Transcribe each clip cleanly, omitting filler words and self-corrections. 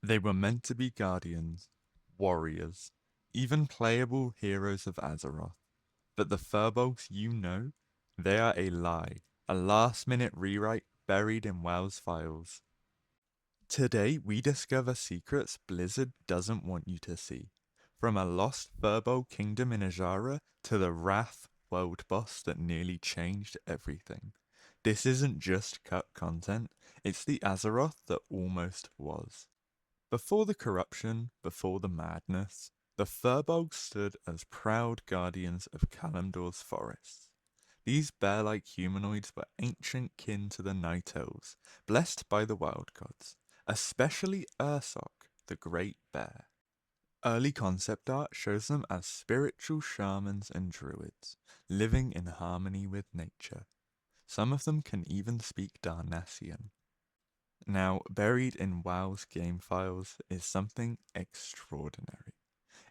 They were meant to be guardians, warriors, even playable heroes of Azeroth. But the Furbolgs you know, they are a lie, a last-minute rewrite buried in WoW's files. Today, we discover secrets Blizzard doesn't want you to see. From a lost Furbolg kingdom in Azara to the Wrath world boss that nearly changed everything. This isn't just cut content, it's the Azeroth that almost was. Before the corruption, before the madness, the Furbolgs stood as proud guardians of Kalimdor's forests. These bear-like humanoids were ancient kin to the Night Elves, blessed by the wild gods, especially Ursoc, the great bear. Early concept art shows them as spiritual shamans and druids, living in harmony with nature. Some of them can even speak Darnassian. Now, buried in WoW's game files is something extraordinary.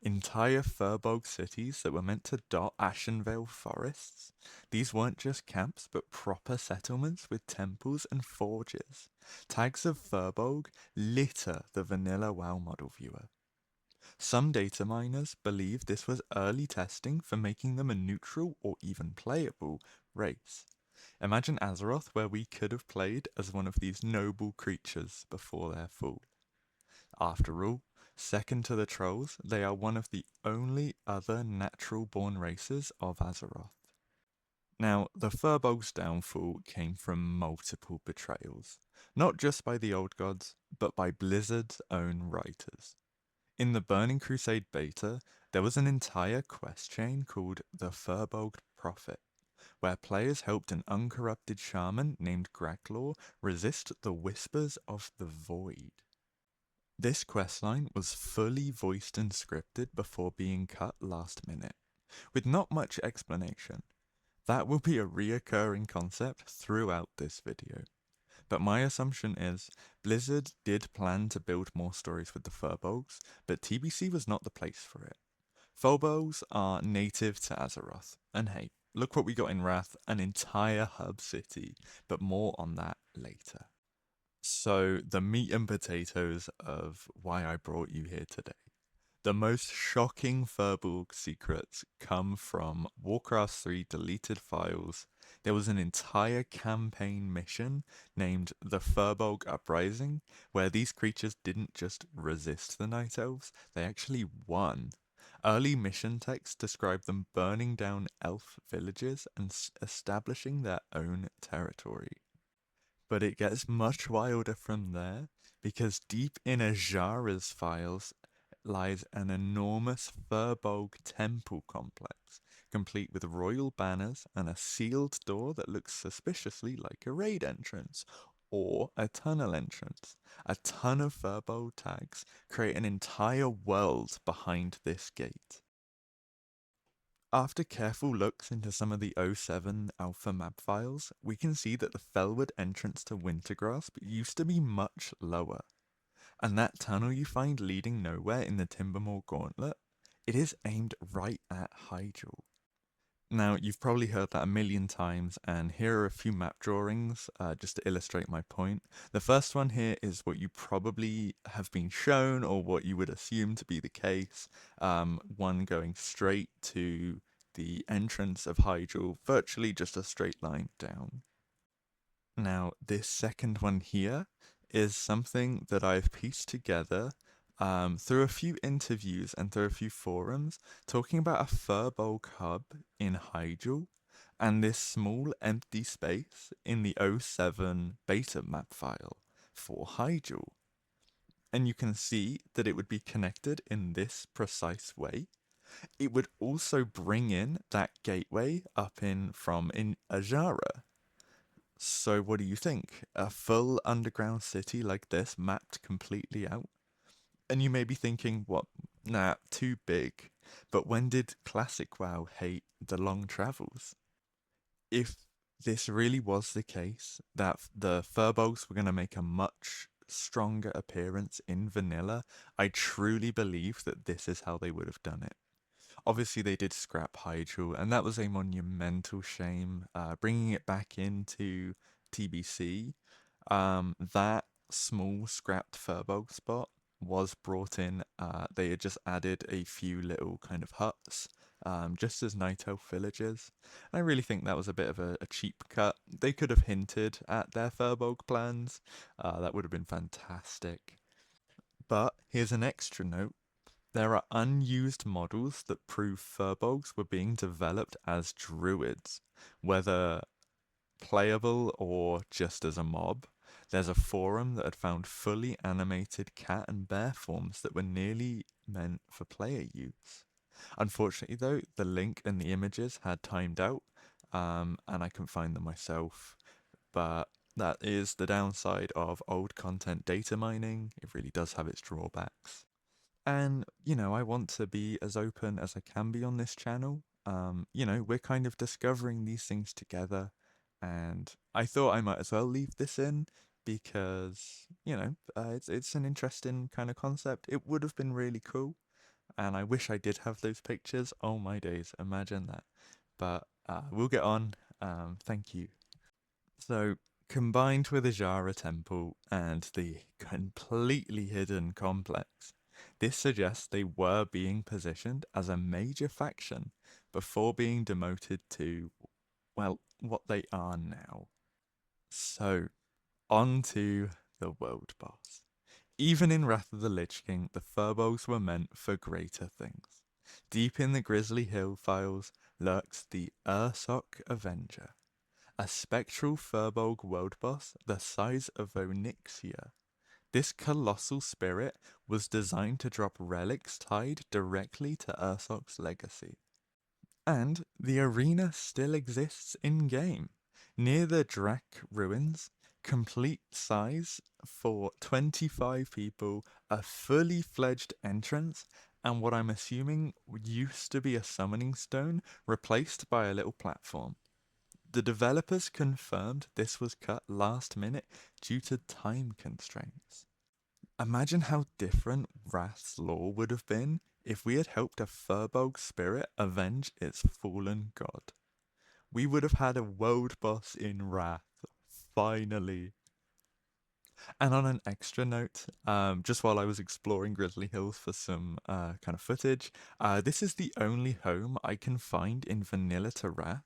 Entire Furbolg cities that were meant to dot Ashenvale forests. These weren't just camps, but proper settlements with temples and forges. Tags of Furbolg litter the vanilla WoW model viewer. Some data miners believe this was early testing for making them a neutral or even playable race. Imagine Azeroth where we could have played as one of these noble creatures before their fall. After all, second to the trolls, they are one of the only other natural-born races of Azeroth. Now, the Furbolg's downfall came from multiple betrayals, not just by the old gods, but by Blizzard's own writers. In the Burning Crusade beta, there was an entire quest chain called the Furbolg Prophet, where players helped an uncorrupted shaman named Graglor resist the whispers of the Void. This questline was fully voiced and scripted before being cut last minute, with not much explanation. That will be a reoccurring concept throughout this video. But my assumption is, Blizzard did plan to build more stories with the Furbolgs, but TBC was not the place for it. Furbolgs are native to Azeroth, and hey, look what we got in Wrath, an entire hub city, but more on that later. So, the meat and potatoes of why I brought you here today. The most shocking Furbolg secrets come from Warcraft 3 deleted files. There was an entire campaign mission named the Furbolg Uprising, where these creatures didn't just resist the Night Elves, they actually won. Early mission texts describe them burning down elf villages and establishing their own territory. But it gets much wilder from there, because deep in Azara's files lies an enormous Furbolg temple complex, complete with royal banners and a sealed door that looks suspiciously like a raid entrance, or a tunnel entrance. A ton of Furbolg tags create an entire world behind this gate. After careful looks into some of the '07 alpha map files, we can see that the Felwood entrance to Wintergrasp used to be much lower. And that tunnel you find leading nowhere in the Timbermoor Gauntlet, it is aimed right at Hyjal. Now, you've probably heard that a million times, and here are a few map drawings just to illustrate my point. The first one here is what you probably have been shown, or what you would assume to be the case. One going straight to the entrance of Hyjal, virtually just a straight line down. Now, this second one here is something that I've pieced together through a few interviews and through a few forums, talking about a Furbolg hub in Hyjal and this small empty space in the '07 beta map file for Hyjal. And you can see that it would be connected in this precise way. It would also bring in that gateway up in Azara. So what do you think? A full underground city like this mapped completely out? And you may be thinking, what? Nah, too big. But when did Classic WoW hate the long travels? If this really was the case, that the Furbolgs were going to make a much stronger appearance in vanilla, I truly believe that this is how they would have done it. Obviously, they did scrap Hyjal, and that was a monumental shame. Bringing it back into TBC, that small scrapped Furbolg spot was brought in. They had just added a few little kind of huts, just as night elf villages. And I really think that was a bit of a cheap cut. They could have hinted at their Furbolg plans. That would have been fantastic. But here's an extra note. There are unused models that prove Furbolgs were being developed as druids, whether playable or just as a mob. There's a forum that had found fully animated cat and bear forms that were nearly meant for player use. Unfortunately, though, the link and the images had timed out, and I couldn't find them myself. But that is the downside of old content data mining. It really does have its drawbacks. And, I want to be as open as I can be on this channel. We're kind of discovering these things together. And I thought I might as well leave this in because, it's an interesting kind of concept. It would have been really cool. And I wish I did have those pictures. Oh my days, imagine that. But we'll get on. Thank you. So, combined with the Jara temple and the completely hidden complex, this suggests they were being positioned as a major faction before being demoted to, well, what they are now. So, on to the world boss. Even in Wrath of the Lich King, the Furbolgs were meant for greater things. Deep in the Grizzly Hill files lurks the Ursoc Avenger, a spectral Furbolg world boss the size of Onyxia. This colossal spirit was designed to drop relics tied directly to Ursoc's legacy. And the arena still exists in-game, near the Drak ruins, complete size for 25 people, a fully fledged entrance, and what I'm assuming used to be a summoning stone replaced by a little platform. The developers confirmed this was cut last minute due to time constraints. Imagine how different Wrath's lore would have been if we had helped a Furbolg spirit avenge its fallen god. We would have had a world boss in Wrath, finally. And on an extra note, just while I was exploring Grizzly Hills for some kind of footage, this is the only home I can find in Vanilla to Wrath.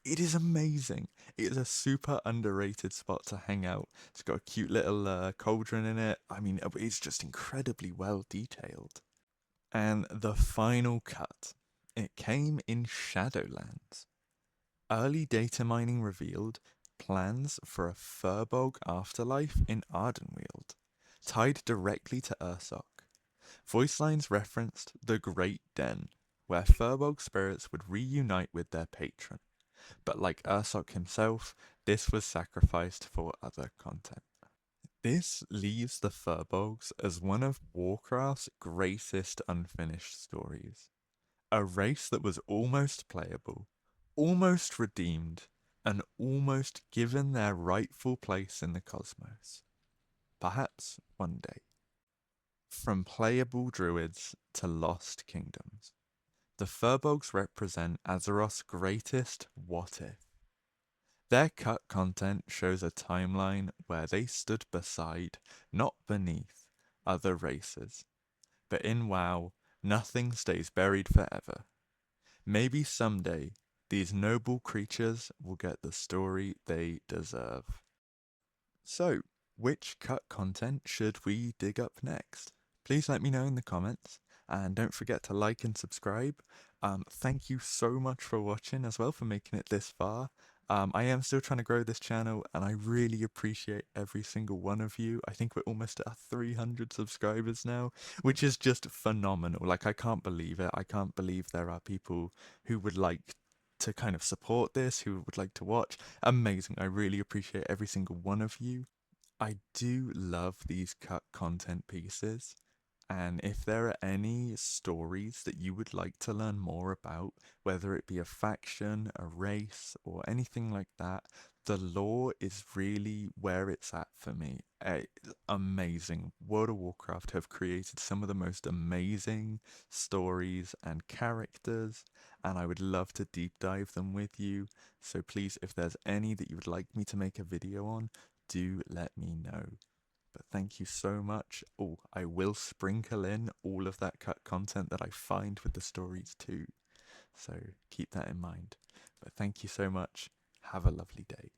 It is amazing. It is a super underrated spot to hang out. It's got a cute little cauldron in it. I mean, it's just incredibly well detailed. And the final cut. It came in Shadowlands. Early data mining revealed plans for a Furbolg afterlife in Ardenweald, tied directly to Ursoc. Voice lines referenced the Great Den, where Furbolg spirits would reunite with their patron. But like Ursoc himself, this was sacrificed for other content. This leaves the Furbolgs as one of Warcraft's greatest unfinished stories. A race that was almost playable, almost redeemed, and almost given their rightful place in the cosmos. Perhaps one day. From playable druids to lost kingdoms, the Furbolgs represent Azeroth's greatest what if. Their cut content shows a timeline where they stood beside, not beneath, other races. But in WoW, nothing stays buried forever. Maybe someday, these noble creatures will get the story they deserve. So, which cut content should we dig up next? Please let me know in the comments, and don't forget to like and subscribe. Thank you so much for watching as well, for making it this far. I am still trying to grow this channel, and I really appreciate every single one of you. I think we're almost at 300 subscribers now, which is just phenomenal. Like, I can't believe it. I can't believe there are people who would like to kind of support this, who would like to watch. Amazing. I really appreciate every single one of you. I do love these cut content pieces. And if there are any stories that you would like to learn more about, whether it be a faction, a race, or anything like that, the lore is really where it's at for me. Amazing. World of Warcraft have created some of the most amazing stories and characters, and I would love to deep dive them with you. So please, if there's any that you would like me to make a video on, do let me know. But thank you so much. Oh, I will sprinkle in all of that cut content that I find with the stories too. So keep that in mind. But thank you so much. Have a lovely day.